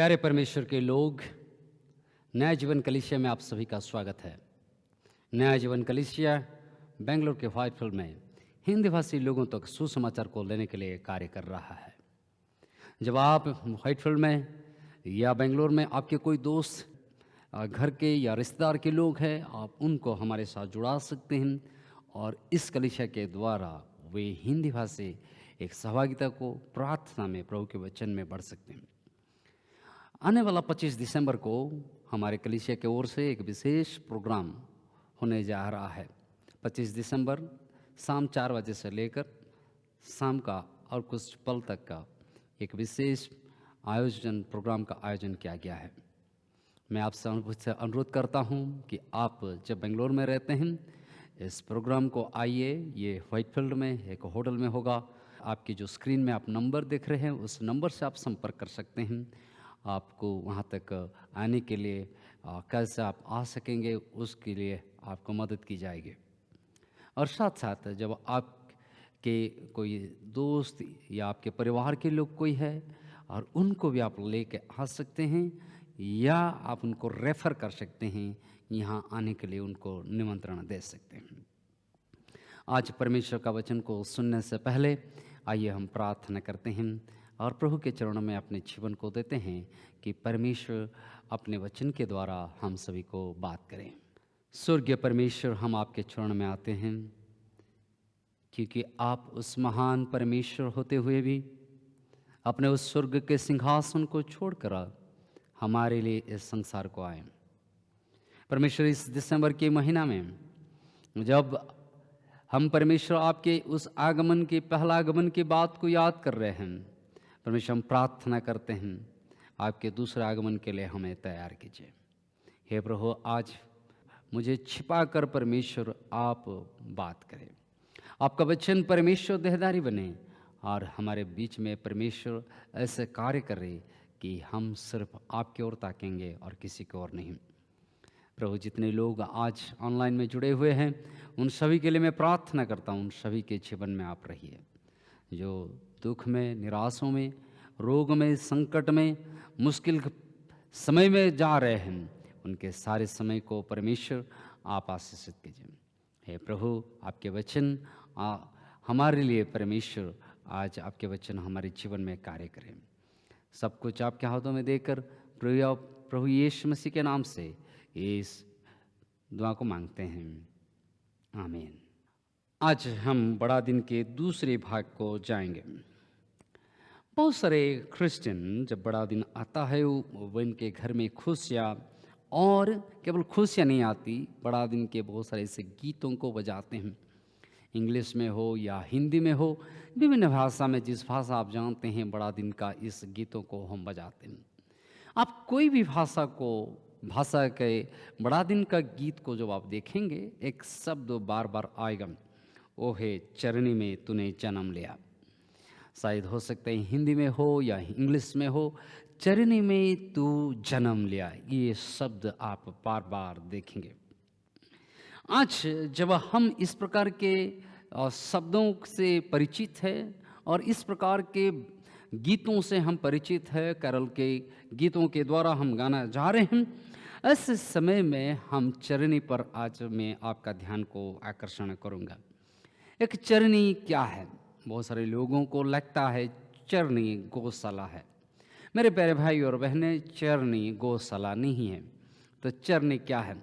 प्यारे परमेश्वर के लोग, नया जीवन कलीसिया में आप सभी का स्वागत है। नया जीवन कलीसिया बेंगलुरु के व्हाइटफील्ड में हिंदी भाषी लोगों तक सुसमाचार को लेने के लिए कार्य कर रहा है। जब आप व्हाइटफील्ड में या बेंगलुरु में आपके कोई दोस्त घर के या रिश्तेदार के लोग हैं, आप उनको हमारे साथ जुड़ा सकते हैं और इस कलीसिया के द्वारा वे हिंदी भाषी एक सहभागिता को प्रार्थना में प्रभु के वचन में बढ़ सकते हैं। आने वाला 25 दिसंबर को हमारे कलीसिया की ओर से एक विशेष प्रोग्राम होने जा रहा है। 25 दिसंबर शाम 4 बजे से लेकर शाम का और कुछ पल तक का एक विशेष प्रोग्राम का आयोजन किया गया है। मैं आपसे अनुरोध करता हूं कि आप जब बेंगलोर में रहते हैं इस प्रोग्राम को आइए। ये व्हाइटफील्ड में एक होटल में होगा। आपकी जो स्क्रीन में आप नंबर देख रहे हैं उस नंबर से आप संपर्क कर सकते हैं। आपको वहाँ तक आने के लिए कैसे आप आ सकेंगे उसके लिए आपको मदद की जाएगी। और साथ साथ जब आपके कोई दोस्त या आपके परिवार के लोग कोई है और उनको भी आप लेके आ सकते हैं या आप उनको रेफ़र कर सकते हैं, यहाँ आने के लिए उनको निमंत्रण दे सकते हैं। आज परमेश्वर का वचन को सुनने से पहले आइए हम प्रार्थना करते हैं और प्रभु के चरणों में अपने जीवन को देते हैं कि परमेश्वर अपने वचन के द्वारा हम सभी को बात करें। स्वर्गीय परमेश्वर, हम आपके चरण में आते हैं क्योंकि आप उस महान परमेश्वर होते हुए भी अपने उस स्वर्ग के सिंहासन को छोड़कर हमारे लिए इस संसार को आए। परमेश्वर, इस दिसंबर के महीना में जब हम परमेश्वर आपके उस आगमन के पहला आगमन की बात को याद कर रहे हैं, परमेश्वर हम प्रार्थना करते हैं आपके दूसरे आगमन के लिए हमें तैयार कीजिए। हे प्रभु, आज मुझे छिपा कर परमेश्वर आप बात करें। आपका वचन परमेश्वर देहधारी बने और हमारे बीच में परमेश्वर ऐसे कार्य करे कि हम सिर्फ आपकी ओर ताकेंगे और किसी की ओर नहीं। प्रभु, जितने लोग आज ऑनलाइन में जुड़े हुए हैं उन सभी के लिए मैं प्रार्थना करता हूँ, उन सभी के जीवन में आप रहिए। जो दुख में, निराशों में, रोग में, संकट में, मुश्किल समय में जा रहे हैं, उनके सारे समय को परमेश्वर आप आशीषित कीजिए। हे प्रभु, आपके वचन हमारे लिए परमेश्वर आज आपके वचन हमारे जीवन में कार्य करें। सब कुछ आपके हाथों में देकर प्रभु यीशु मसीह के नाम से इस दुआ को मांगते हैं, आमीन। आज हम बड़ा दिन के दूसरे भाग को जाएंगे। बहुत सारे क्रिश्चियन जब बड़ा दिन आता है वो इनके घर में खुशियाँ, और केवल खुशियाँ नहीं आती, बड़ा दिन के बहुत सारे ऐसे गीतों को बजाते हैं। इंग्लिश में हो या हिंदी में हो, विभिन्न भाषा में, जिस भाषा आप जानते हैं, बड़ा दिन का इस गीतों को हम बजाते हैं। आप कोई भी भाषा के बड़ा दिन का गीत को जब आप देखेंगे, एक शब्द बार बार आएगा, ओ हे चरनी में तूने जन्म लिया। शायद हो सकता है हिंदी में हो या इंग्लिश में हो, चरनी में तू जन्म लिया, ये शब्द आप बार बार देखेंगे। आज जब हम इस प्रकार के शब्दों से परिचित हैं और इस प्रकार के गीतों से हम परिचित हैं, कैरल के गीतों के द्वारा हम गाना जा रहे हैं, ऐसे समय में हम चरनी पर आज मैं आपका ध्यान को आकर्षण करूंगा। एक चरनी क्या है? बहुत सारे लोगों को लगता है चरनी गौशाला है। मेरे प्यारे भाई और बहनें, चरनी गौशाला नहीं है। तो चरनी क्या है?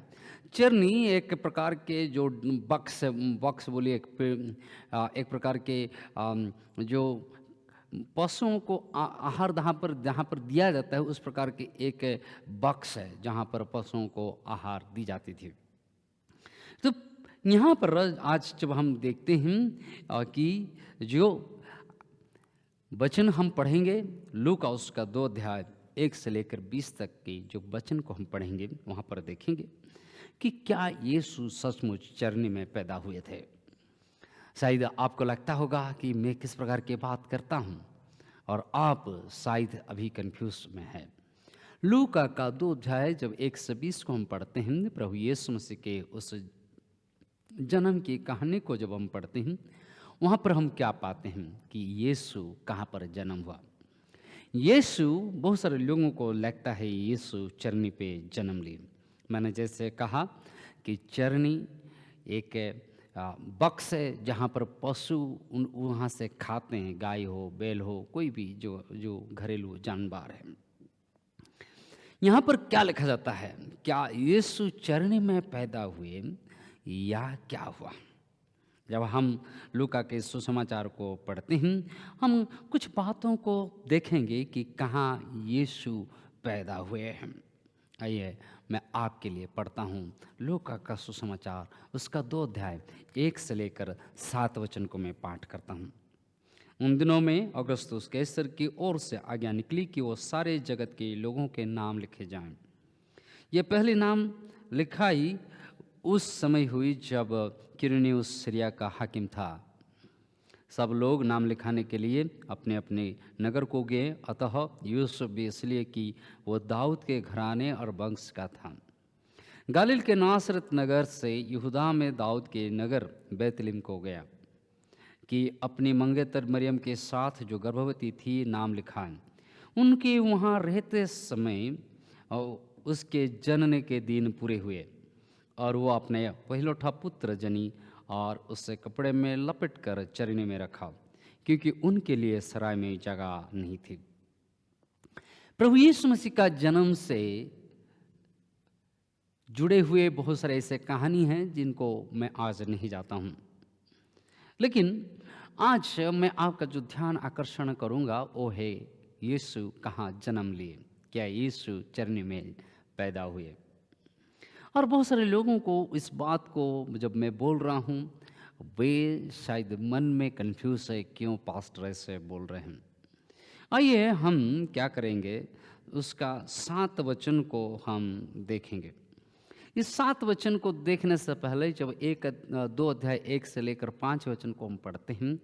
चरनी एक प्रकार के जो बक्स बोलिए, एक प्रकार के जो पशुओं को आहार जहाँ पर दिया जाता है, उस प्रकार के एक बक्स है जहाँ पर पशुओं को आहार दी जाती थी। तो यहाँ पर आज जब हम देखते हैं कि जो वचन हम पढ़ेंगे, लूका उसका 2 अध्याय 1 से लेकर 20 तक की जो वचन को हम पढ़ेंगे, वहाँ पर देखेंगे कि क्या यीशु सचमुच चरनी में पैदा हुए थे। शायद आपको लगता होगा कि मैं किस प्रकार की बात करता हूँ और आप शायद अभी कंफ्यूज में हैं। लूका का 2 अध्याय जब 1 से 20 को हम पढ़ते हैं, प्रभु यीशु मसीह के उस जन्म की कहानी को जब हम पढ़ते हैं, वहाँ पर हम क्या पाते हैं कि यीशु कहाँ पर जन्म हुआ। यीशु, बहुत सारे लोगों को लगता है यीशु चरनी पे जन्म लिए। मैंने जैसे कहा कि चरनी एक बक्स है जहाँ पर पशु उन वहाँ से खाते हैं, गाय हो, बैल हो, कोई भी जो जो घरेलू जानवर है। यहाँ पर क्या लिखा जाता है? क्या यीशु चरनी में पैदा हुए या क्या हुआ? जब हम लूका के सुसमाचार को पढ़ते हैं, हम कुछ बातों को देखेंगे कि कहाँ यीशु पैदा हुए हैं। आइए मैं आपके लिए पढ़ता हूँ लूका का सुसमाचार, उसका 2 अध्याय 1 से लेकर 7 वचन को मैं पाठ करता हूँ। उन दिनों में अगस्तुस कैसर की ओर से आज्ञा निकली कि वो सारे जगत के लोगों के नाम लिखे जाएं। ये पहली नाम लिखाई उस समय हुई जब किरनियुस सीरिया का हाकिम था। सब लोग नाम लिखाने के लिए अपने अपने नगर को गए। अतः यूसुफ भी इसलिए कि वो दाऊद के घराने और वंश का था। गालिल के नासरत नगर से यहूदा में दाऊद के नगर बैतलहम को गया कि अपनी मंगेतर मरियम के साथ जो गर्भवती थी नाम लिखाएं। उनके वहाँ रहते समय उसके जनने के दिन पूरे हुए और वो अपने पहिलौठा पुत्र जनी और उसे कपड़े में लपेट कर चरनी में रखा, क्योंकि उनके लिए सराय में जगह नहीं थी। प्रभु यीशु मसीह का जन्म से जुड़े हुए बहुत सारे ऐसे कहानी हैं जिनको मैं आज नहीं जाता हूँ, लेकिन आज मैं आपका जो ध्यान आकर्षण करूँगा वो है यीशु कहाँ जन्म लिए, क्या यीशु चरनी में पैदा हुए। और बहुत सारे लोगों को इस बात को जब मैं बोल रहा हूँ वे शायद मन में कंफ्यूज है, क्यों पास्टर ऐसे बोल रहे हैं। आइए हम क्या करेंगे, उसका 7 वचन को हम देखेंगे। इस 7 वचन को देखने से पहले जब 2 अध्याय 1 से लेकर 5 वचन को हम पढ़ते हैं,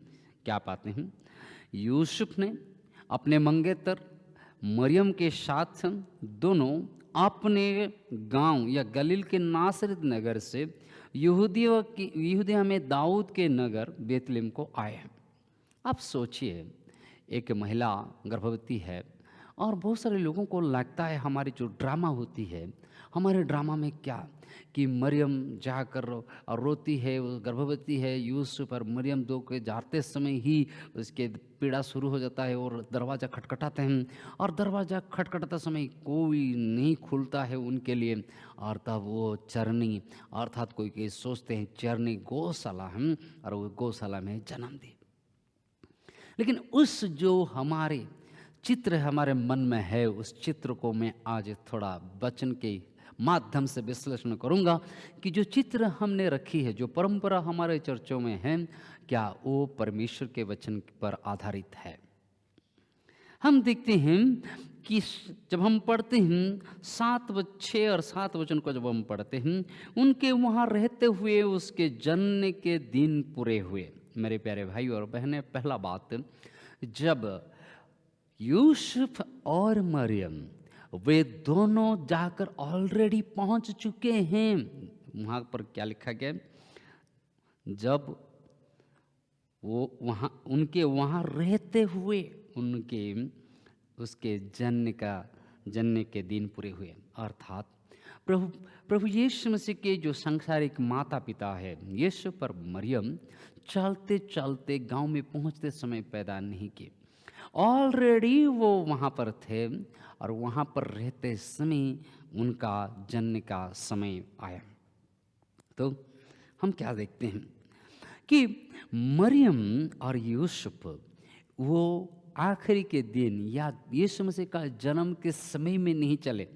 क्या पाते हैं? यूसुफ ने अपने मंगेतर मरियम के साथ दोनों अपने गांव या गलील के नासरत नगर से यहूदिया में दाऊद के नगर बैतलहम को आए हैं। आप सोचिए, एक महिला गर्भवती है और बहुत सारे लोगों को लगता है हमारी जो ड्रामा होती है, हमारे ड्रामा में क्या कि मरियम जाकर और रोती है, वो गर्भवती है। यूसुफ और मरियम दो के जाते समय ही उसके पीड़ा शुरू हो जाता है और दरवाज़ा खटखटाते हैं और दरवाज़ा खटखटाते समय कोई नहीं खुलता है उनके लिए। और तब वो चरनी अर्थात कोई सोचते हैं चरनी गौशाला है और वो गौशाला में जन्म दी। लेकिन उस जो हमारे चित्र हमारे मन में है, उस चित्र को मैं आज थोड़ा वचन के माध्यम से विश्लेषण करूंगा कि जो चित्र हमने रखी है, जो परंपरा हमारे चर्चों में है, क्या वो परमेश्वर के वचन पर आधारित है। हम देखते हैं कि जब हम पढ़ते हैं 6 और 7 वचन को जब हम पढ़ते हैं, उनके वहाँ रहते हुए उसके जन्म के दिन पूरे हुए। मेरे प्यारे भाई और बहनें, पहला बात, जब यूसुफ और मरियम वे दोनों जाकर ऑलरेडी पहुंच चुके हैं, वहाँ पर क्या लिखा गया, जब वो वहाँ उनके वहाँ रहते हुए उनके उसके जन्म के दिन पूरे हुए। अर्थात प्रभु यीशु मसीह के जो सांसारिक माता पिता है यूसुफ और मरियम चलते चलते गांव में पहुंचते समय पैदा नहीं किए, ऑलरेडी वो वहाँ पर थे और वहाँ पर रहते समय उनका जन्म का समय आया। तो हम क्या देखते हैं कि मरियम और यूसुफ वो आखिरी के दिन या यीशु मसीह का जन्म के समय में नहीं चले,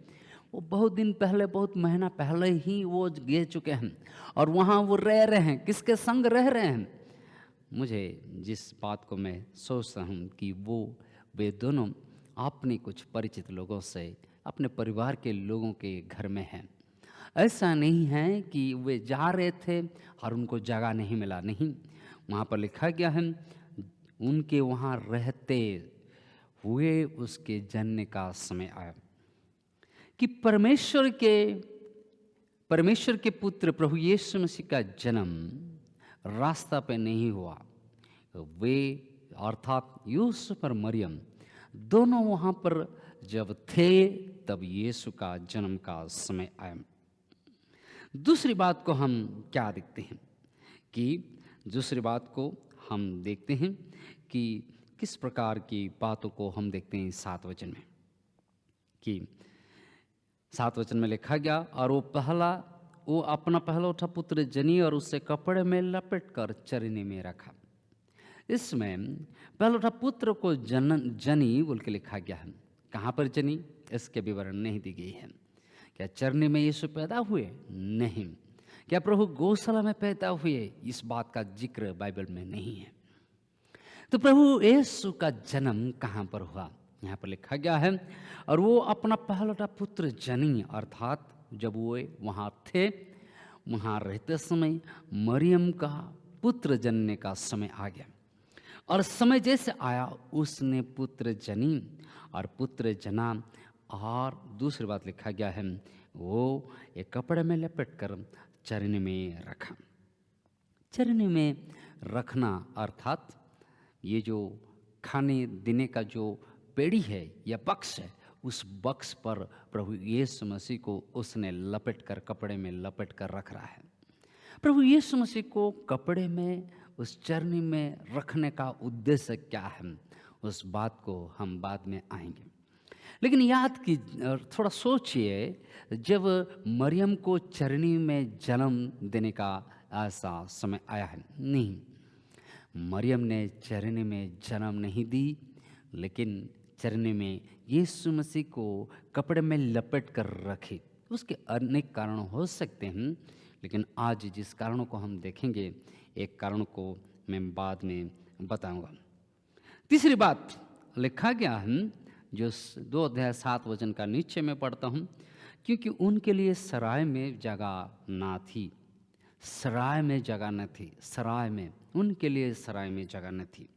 वो बहुत दिन पहले, बहुत महीना पहले ही वो गए चुके हैं और वहाँ वो रह रहे हैं। किसके संग रह रहे हैं? मुझे जिस बात को मैं सोचता हूँ कि वे दोनों अपने कुछ परिचित लोगों से, अपने परिवार के लोगों के घर में हैं। ऐसा नहीं है कि वे जा रहे थे और उनको जगह नहीं मिला, नहीं। वहाँ पर लिखा गया है उनके वहाँ रहते हुए उसके जन्म का समय आया कि परमेश्वर के पुत्र प्रभु यीशु मसीह का जन्म रास्ता पे नहीं हुआ। वे अर्थात यूसुफ और मरियम दोनों वहाँ पर जब थे तब यीशु का जन्म का समय आया। दूसरी बात को हम क्या देखते हैं कि दूसरी बात को हम देखते हैं कि किस प्रकार की बातों को हम देखते हैं 7 वचन में, कि 7 वचन में लिखा गया, और वो अपना पहला उठा पुत्र जनी और उसे कपड़े में लपेट कर चरनी में रखा। इसमें पहला उठा पुत्र को जनी बोल के लिखा गया है। कहाँ पर जनी, इसके विवरण नहीं दी गई है। क्या चरनी में यीशु पैदा हुए? नहीं। क्या प्रभु गौशाला में पैदा हुए? इस बात का जिक्र बाइबल में नहीं है। तो प्रभु यीशु का जन्म कहाँ पर हुआ? यहाँ पर लिखा गया है, और वो अपना पहला पुत्र जनी, अर्थात जब वो वहाँ थे, वहाँ रहते समय मरियम का पुत्र जनने का समय आ गया, और समय जैसे आया उसने पुत्र जनी और पुत्र जना। और दूसरी बात लिखा गया है, वो एक कपड़े में लपेट कर चरनी में रखा। चरनी में रखना अर्थात ये जो खाने देने का जो पेड़ी है या बक्स है, उस बक्स पर प्रभु यीशु मसीह को उसने लपेट कर, कपड़े में लपेट कर रख रहा है। प्रभु यीशु मसीह को कपड़े में उस चरनी में रखने का उद्देश्य क्या है, उस बात को हम बाद में आएंगे। लेकिन याद की थोड़ा सोचिए, जब मरियम को चरनी में जन्म देने का ऐसा समय आया है, नहीं, मरियम ने चरनी में जन्म नहीं दी, लेकिन चरनी में यीशु मसीह को कपड़े में लपेट कर रखे। उसके अनेक कारण हो सकते हैं, लेकिन आज जिस कारणों को हम देखेंगे, एक कारण को मैं बाद में बताऊंगा। तीसरी बात लिखा गया है, जो 2 अध्याय 7 वचन का नीचे में पढ़ता हूँ, क्योंकि उनके लिए सराय में जगह ना थी। सराय में जगह न थी, सराय में, उनके लिए सराय में जगह न थी।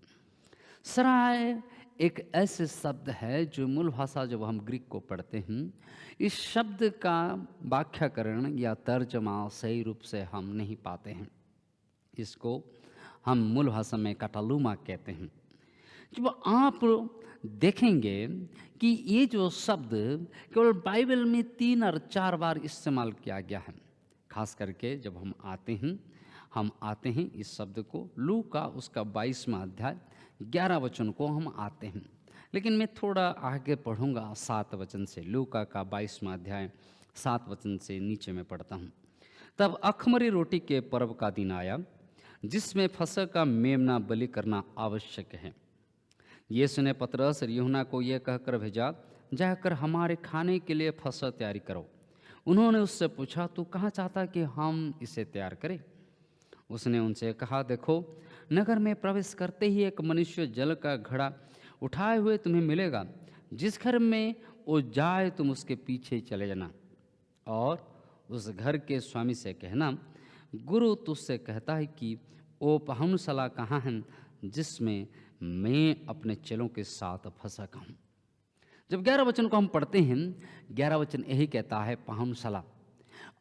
सराय एक ऐसे शब्द है जो मूल भाषा जब हम ग्रीक को पढ़ते हैं, इस शब्द का व्याख्याकरण या तर्जमा सही रूप से हम नहीं पाते हैं। इसको हम मूल भाषा में कटालुमा कहते हैं। जब आप देखेंगे कि ये जो शब्द केवल बाइबल में 3 और 4 बार इस्तेमाल किया गया है, खास करके जब हम आते हैं इस शब्द को लूका उसका 22वां अध्याय 11 वचन को हम आते हैं। लेकिन मैं थोड़ा आगे पढ़ूंगा 7 वचन से, लूका का 22वां अध्याय 7 वचन से नीचे में पढ़ता हूँ। तब अखमरी रोटी के पर्व का दिन आया, जिसमें फसह का मेमना बलि करना आवश्यक है। यीशु ने पतरस और यूहन्ना को यह कहकर भेजा, जाकर हमारे खाने के लिए फसह तैयारी करो। उन्होंने उससे पूछा, तू कहाँ चाहता कि हम इसे तैयार करें? उसने उनसे कहा, देखो, नगर में प्रवेश करते ही एक मनुष्य जल का घड़ा उठाए हुए तुम्हें मिलेगा। जिस घर में वो जाए तुम उसके पीछे चले जाना, और उस घर के स्वामी से कहना, गुरु तुझसे कहता है कि वो पहुँचला कहाँ है जिसमें मैं अपने चेलों के साथ फंसा कहूँ। जब 11 वचन को हम पढ़ते हैं, 11 वचन यही कहता है पहुँचला।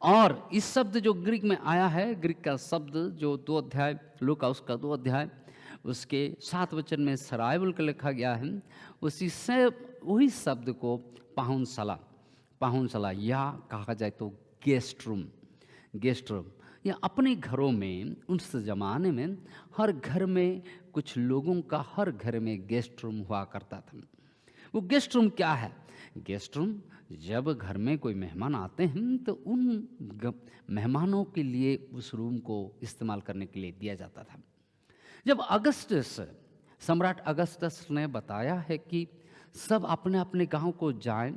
और इस शब्द जो ग्रीक में आया है, ग्रीक का शब्द जो 2 अध्याय लूका उसका 2 अध्याय उसके 7 वचन में सराय बोल कर लिखा गया है, उसी से वही शब्द को पाहुनशाला या कहा जाए तो गेस्ट रूम या अपने घरों में, उस ज़माने में हर घर में कुछ लोगों का हर घर में गेस्ट रूम हुआ करता था। वो गेस्ट रूम क्या है? गेस्ट रूम जब घर में कोई मेहमान आते हैं तो उन मेहमानों के लिए उस रूम को इस्तेमाल करने के लिए दिया जाता था। जब सम्राट अगस्टस ने बताया है कि सब अपने अपने गांव को जाएं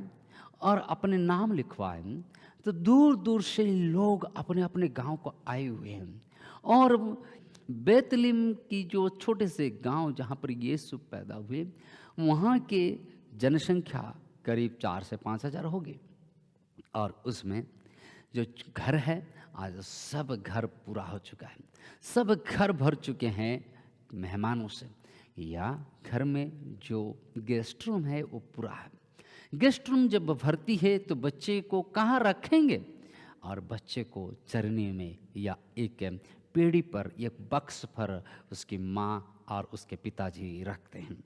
और अपने नाम लिखवाएं, तो दूर दूर से लोग अपने अपने गांव को आए हुए हैं। और बेतलिम की जो छोटे से गांव जहां पर यीशु पैदा हुए, वहां के जनसंख्या करीब 4 से 5 हज़ार होगी। और उसमें जो घर है, आज सब घर पूरा हो चुका है, सब घर भर चुके हैं मेहमानों से, या घर में जो गेस्ट रूम है वो पूरा है। गेस्ट रूम जब भरती है तो बच्चे को कहाँ रखेंगे? और बच्चे को चरनी में या एक पेड़ी पर, एक बक्स पर उसकी माँ और उसके पिताजी रखते हैं।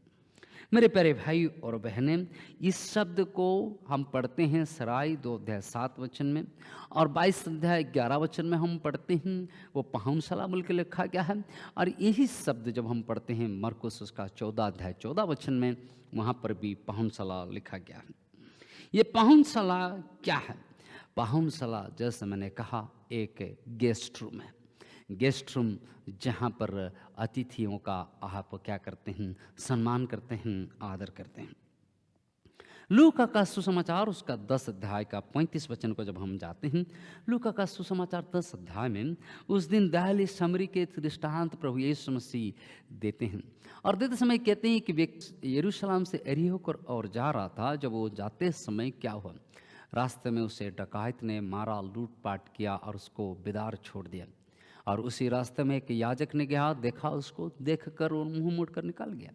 मेरे प्यारे भाई और बहनें, इस शब्द को हम पढ़ते हैं सराय 2 अध्याय 7 वचन में, और 22 अध्याय 11 वचन में हम पढ़ते हैं वो पाहुनशाला बोल के लिखा गया है। और यही शब्द जब हम पढ़ते हैं मरकुस उसका 14 अध्याय 14 वचन में, वहाँ पर भी पाहुनशाला लिखा गया है। ये पाहुनशाला क्या है? पाहुनशाला जैसे मैंने कहा एक गेस्ट रूम है। गेस्ट रूम जहाँ पर अतिथियों का आप क्या करते हैं, सम्मान करते हैं, आदर करते हैं। लूका का सुसमाचार उसका 10 अध्याय का 35 वचन को जब हम जाते हैं, लूका का सुसमाचार 10 अध्याय में उस दिन दयालु समरी के दृष्टांत प्रभु यीशु मसीह देते हैं। और देते समय कहते हैं कि व्यक्ति यरूशलेम से एरिहो को और जा रहा था। जब वो जाते समय क्या हुआ, रास्ते में उसे डकैत ने मारा, लूटपाट किया और उसको बेदार छोड़ दिया। और उसी रास्ते में एक याजक ने गया, देखा, उसको देखकर और मुंह मोड़कर निकल गया।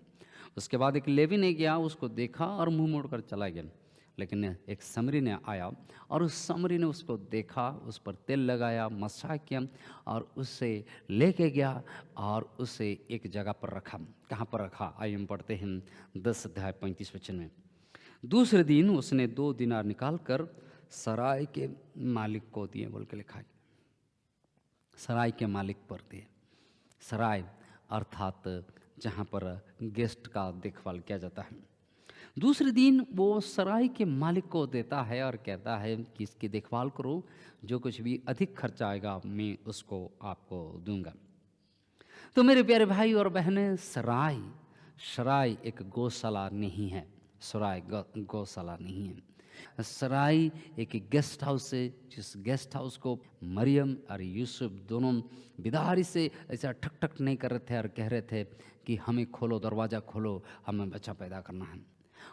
उसके बाद एक लेवी ने गया, उसको देखा और मुंह मोड़कर चला गया। लेकिन एक समरी ने आया और उस समरी ने उसको देखा, उस पर तेल लगाया, मसा किया और उसे लेके गया और उसे एक जगह पर रखा। कहाँ पर रखा? आइए हम पढ़ते हैं 10 अध्याय 35 वचन में। दूसरे दिन उसने 2 दिनार निकाल कर सराय के मालिक को दिए बोल के लिखा है। सराय के मालिक पर दिए। सराय अर्थात जहाँ पर गेस्ट का देखभाल किया जाता है। दूसरे दिन वो सराय के मालिक को देता है और कहता है कि इसकी देखभाल करो, जो कुछ भी अधिक खर्चा आएगा मैं उसको आपको दूंगा। तो मेरे प्यारे भाई और बहनें, सराय एक गौशाला नहीं है। सराय गौशाला नहीं है। सराय एक गेस्ट हाउस है, जिस गेस्ट हाउस को मरियम और यूसुफ दोनों बिदारी से ऐसा ठक ठक नहीं कर रहे थे और कह रहे थे कि हमें खोलो, दरवाज़ा खोलो, हमें बच्चा पैदा करना है।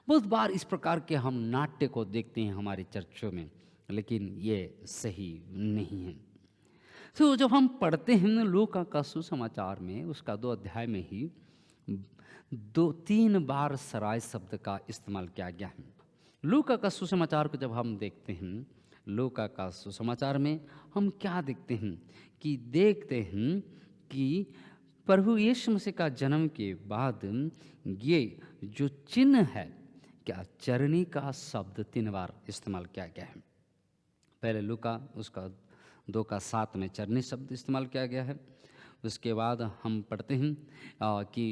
बहुत बार इस प्रकार के हम नाट्य को देखते हैं हमारे चर्चों में, लेकिन ये सही नहीं है। तो जब हम पढ़ते हैं लूका का सुसमाचार में उसका 2 अध्याय में ही 2-3 बार सराय शब्द का इस्तेमाल किया गया है। लूका का सुसमाचार को जब हम देखते हैं, लूका का सुसमाचार में हम क्या देखते हैं कि प्रभु यीशु मसीह का जन्म के बाद ये जो चिन्ह है, क्या चरनी का शब्द 3 बार इस्तेमाल किया गया है। पहले लूका उसका 2 का 7 में चरनी शब्द इस्तेमाल किया गया है। उसके बाद हम पढ़ते हैं कि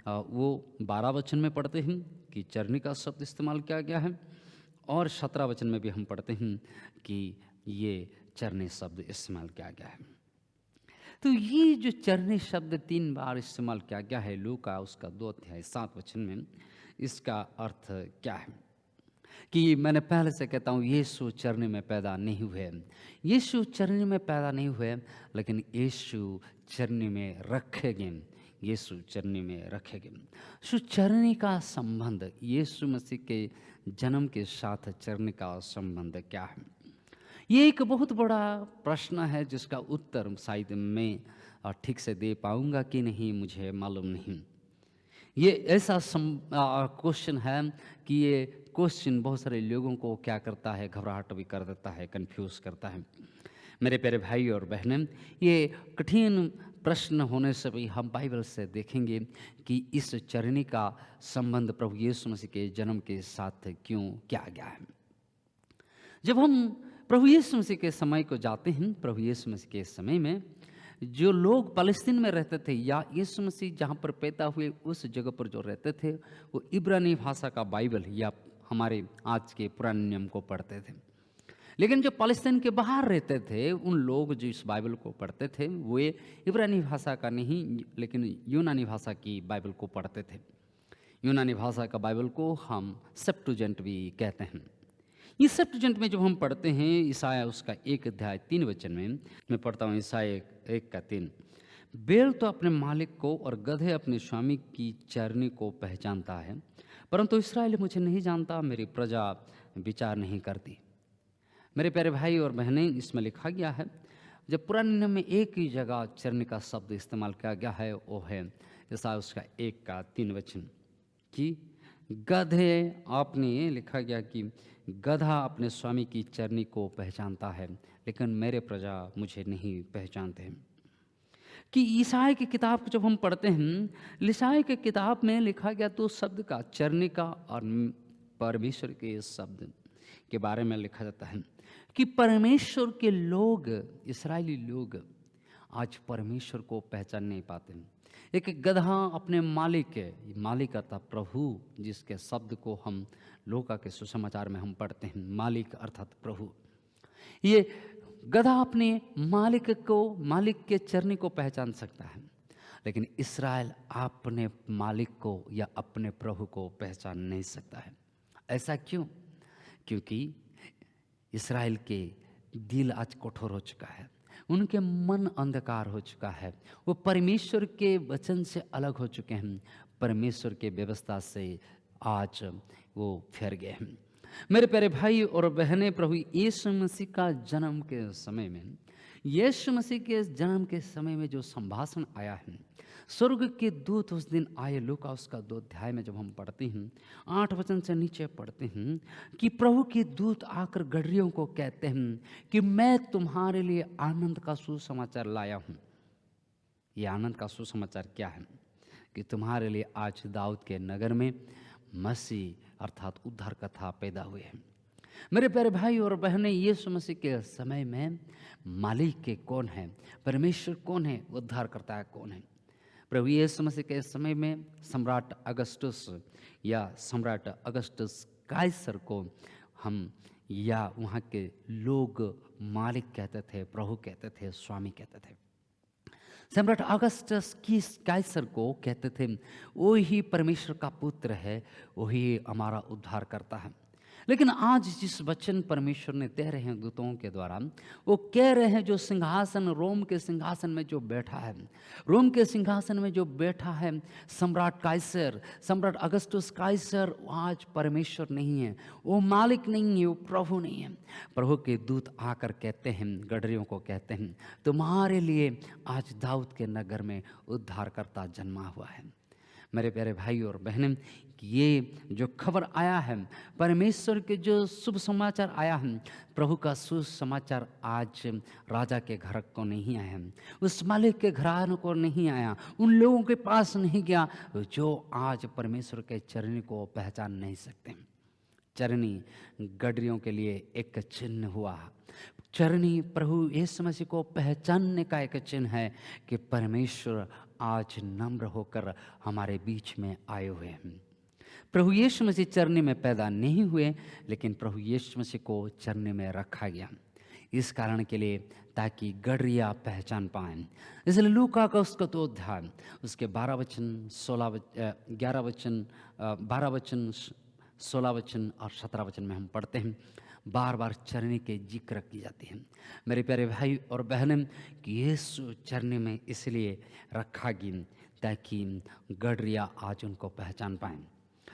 वो 12 वचन में पढ़ते हैं कि चरनी का शब्द इस्तेमाल किया गया है, और 17 वचन में भी हम पढ़ते हैं कि ये चरनी शब्द इस्तेमाल किया गया है। तो ये जो चरनी शब्द 3 बार इस्तेमाल किया गया है लूका उसका 2 अध्याय 7 वचन में, इसका अर्थ क्या है? कि मैंने पहले से कहता हूँ, यीशु चरनी में पैदा नहीं हुए। यीशु चरनी में पैदा नहीं हुए, लेकिन यीशु चरनी में रखे गए। यीशु चरनी में रखे गए। सो चरनी का संबंध, यीशु मसीह के जन्म के साथ चरनी का संबंध क्या है? ये एक बहुत बड़ा प्रश्न है जिसका उत्तर शायद मैं ठीक से दे पाऊंगा कि नहीं, मुझे मालूम नहीं। ये ऐसा क्वेश्चन है कि ये क्वेश्चन बहुत सारे लोगों को क्या करता है, घबराहट भी कर देता है, कंफ्यूज करता है। मेरे प्यारे भाई और बहनें, ये कठिन प्रश्न होने से भी हम बाइबल से देखेंगे कि इस चरनी का संबंध प्रभु यीशु मसीह के जन्म के साथ क्यों किया गया है। जब हम प्रभु यीशु मसीह के समय को जाते हैं, प्रभु यीशु मसीह के समय में जो लोग फ़लस्तीन में रहते थे या यीशु मसीह जहाँ पर पैदा हुए उस जगह पर जो रहते थे, वो इब्रानी भाषा का बाइबल या हमारे आज के पुराने नियम को पढ़ते थे। लेकिन जो फ़लस्तीन के बाहर रहते थे, उन लोग जो इस बाइबल को पढ़ते थे वो इब्रानी भाषा का नहीं, लेकिन यूनानी भाषा की बाइबल को पढ़ते थे। यूनानी भाषा का बाइबल को हम सेप्टुजेंट भी कहते हैं। इस सेप्टुजेंट में जब हम पढ़ते हैं ईसाया उसका 1 अध्याय 3 वचन में, मैं पढ़ता हूँ ईसाया 1 का 3। बैल तो अपने मालिक को और गधे अपने स्वामी की चरनी को पहचानता है, परंतु इस्राएल मुझे नहीं जानता, मेरी प्रजा विचार नहीं करती। मेरे प्यारे भाई और बहनें, इसमें लिखा गया है, जब पुराने नियम में एक ही जगह चरनी का शब्द इस्तेमाल किया गया है, वो है ईसाया उसका 1 का 3 वचन कि गधे आपने, लिखा गया कि गधा अपने स्वामी की चरनी को पहचानता है, लेकिन मेरे प्रजा मुझे नहीं पहचानते हैं। कि ईसाई की किताब को जब हम पढ़ते हैं, ईसाई की किताब में लिखा गया तो शब्द का चरनिका और परमेश्वर के शब्द के बारे में लिखा जाता है कि परमेश्वर के लोग, इस्राएली लोग आज परमेश्वर को पहचान नहीं पाते। एक गदहा अपने मालिक अर्थात प्रभु, जिसके शब्द को हम लूका के सुसमाचार में हम पढ़ते हैं, मालिक अर्थात प्रभु, ये गधा अपने मालिक के चरनी को पहचान सकता है, लेकिन इस्राएल अपने मालिक को या अपने प्रभु को पहचान नहीं सकता है। ऐसा क्यों? क्योंकि इस्राएल के दिल आज कठोर हो चुका है, उनके मन अंधकार हो चुका है, वो परमेश्वर के वचन से अलग हो चुके हैं, परमेश्वर के व्यवस्था से आज वो फिर गए हैं। मेरे प्यारे भाई और बहनें, प्रभु यीशु मसीह का जन्म के समय में, यीशु मसीह के जन्म के समय में जो संभाषण आया है, स्वर्ग के दूत उस दिन आए। लूका उसका 2 अध्याय में जब हम पढ़ते हैं, 8 वचन से नीचे पढ़ते हैं कि प्रभु के दूत आकर गडरियों को कहते हैं कि मैं तुम्हारे लिए आनंद का सुसमाचार लाया हूँ। ये आनंद का सुसमाचार क्या है? कि तुम्हारे लिए आज दाऊद के नगर में मसीह अर्थात उद्धारकर्ता पैदा हुए हैं। मेरे प्यारे भाई और बहनें, यीशु मसीह के समय में मालिक के कौन है, परमेश्वर कौन है, उद्धारकर्ता कौन है? प्रभु यीशु मसीह के समय में सम्राट अगस्टस काइसर को हम या वहाँ के लोग मालिक कहते थे, प्रभु कहते थे, स्वामी कहते थे। सम्राट अगस्टस काइसर को कहते थे वही परमेश्वर का पुत्र है, वही हमारा उद्धार करता है। लेकिन आज जिस वचन परमेश्वर ने दे रहे हैं दूतों के द्वारा, वो कह रहे हैं जो सिंहासन, रोम के सिंहासन में जो बैठा है, रोम के सिंहासन में जो बैठा है सम्राट अगस्टस काइसर, आज परमेश्वर नहीं है, वो मालिक नहीं है, वो प्रभु नहीं है। प्रभु के दूत आकर कहते हैं, गडरियों को कहते हैं, तुम्हारे लिए आज दाऊद के नगर में उद्धारकर्ता जन्मा हुआ है। मेरे प्यारे भाई और बहनें, ये जो खबर आया है, परमेश्वर के जो शुभ समाचार आया है, प्रभु का सुसमाचार आज राजा के घर को नहीं आया, उस मालिक के घराने को नहीं आया, उन लोगों के पास नहीं गया जो आज परमेश्वर के चरनी को पहचान नहीं सकते। चरनी गडरियों के लिए एक चिन्ह हुआ। चरनी प्रभु यीशु मसीह को पहचानने का एक चिन्ह है कि परमेश्वर आज नम्र होकर हमारे बीच में आए हुए हैं। प्रभु यीशु मसीह चरनी में पैदा नहीं हुए, लेकिन प्रभु यीशु मसीह को चरनी में रखा गया इस कारण के लिए ताकि गडरिया पहचान पाएं। इसलिए लूका का उसका 2 अध्याय उसके 12 वचन 16 वचन और 17 वचन में हम पढ़ते हैं, बार बार चरनी के जिक्र की जाती है। मेरे प्यारे भाई और बहनें, कि यीशु चरनी में इसलिए रखा गया ताकि गडरिया आज उनको पहचान पाएं।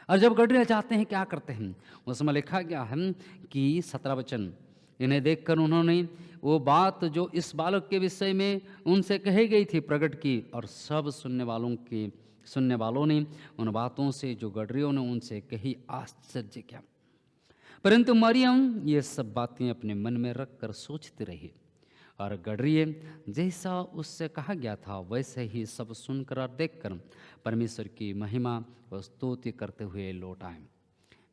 और जब गडरिया जाते हैं क्या करते हैं, उसमें लिखा गया है कि 17 वचन, इन्हें देखकर उन्होंने वो बात जो इस बालक के विषय में उनसे कही गई थी प्रकट की, और सब सुनने वालों ने उन बातों से जो गडरियों ने उनसे कही आश्चर्य किया। परंतु मरियम ये सब बातें अपने मन में रख कर सोचती रही, और गडरिये जैसा उससे कहा गया था वैसे ही सब सुनकर और देखकर परमेश्वर की महिमा व स्तुति करते हुए लौट आए।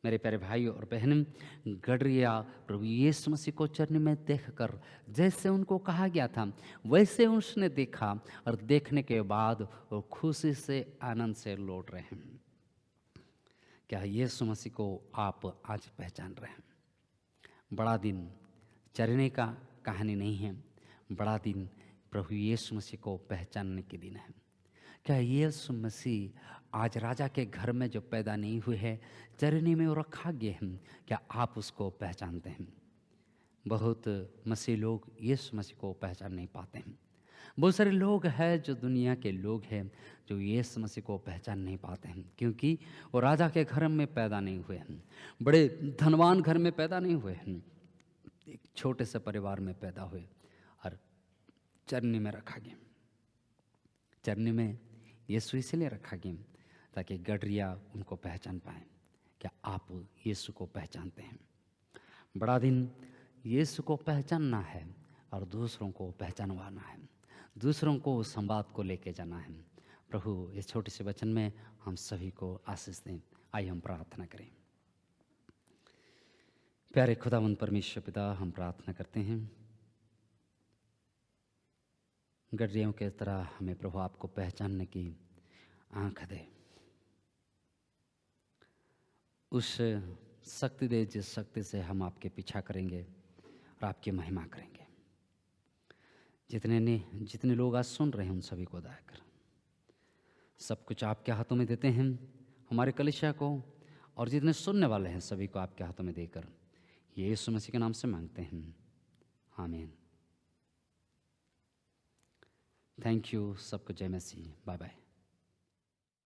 मेरे प्यारे भाई और बहन, गडरिया प्रभु यीशु मसीह को चरनी में देखकर जैसे उनको कहा गया था वैसे उसने देखा, और देखने के बाद वो खुशी से आनंद से लौट रहे हैं। क्या यीशु मसीह को आप आज पहचान रहे हैं? बड़ा दिन चरने का कहानी नहीं है, बड़ा दिन प्रभु यीशु मसीह को पहचानने के दिन है। क्या यीशु मसीह आज राजा के घर में जो पैदा नहीं हुए है, चरनी में वो रखा गया है, क्या आप उसको पहचानते हैं? बहुत मसीह लोग यीशु मसीह को पहचान नहीं पाते हैं। बहुत सारे लोग हैं जो दुनिया के लोग हैं जो यीशु मसीह को पहचान नहीं पाते हैं, क्योंकि वो राजा के घर में पैदा नहीं हुए हैं, बड़े धनवान घर में पैदा नहीं हुए हैं, एक छोटे से परिवार में पैदा हुए और चरनी में रखा गया। चरनी में यीशु इसलिए रखा गया ताकि गडरिया उनको पहचान पाए। क्या आप यीशु को पहचानते हैं? बड़ा दिन यीशु को पहचानना है और दूसरों को पहचानवाना है। दूसरों को उस संवाद को लेके जाना है। प्रभु इस छोटे से वचन में हम सभी को आशीष दें। आइए हम प्रार्थना करें। प्यारे खुदावंद परमेश्वर पिता, हम प्रार्थना करते हैं गडरियों के तरह हमें प्रभु आपको पहचानने की आँख दे, उस शक्ति दे जिस शक्ति से हम आपके पीछा करेंगे और आपकी महिमा करेंगे। जितने लोग आज सुन रहे हैं उन सभी को दया कर, सब कुछ आपके हाथों में देते हैं, हमारे कलीसिया को और जितने सुनने वाले हैं सभी को आपके हाथों में देकर ये यीशु मसीह के नाम से मांगते हैं, आमीन। Thank you. सबको जय मसीह। Bye bye.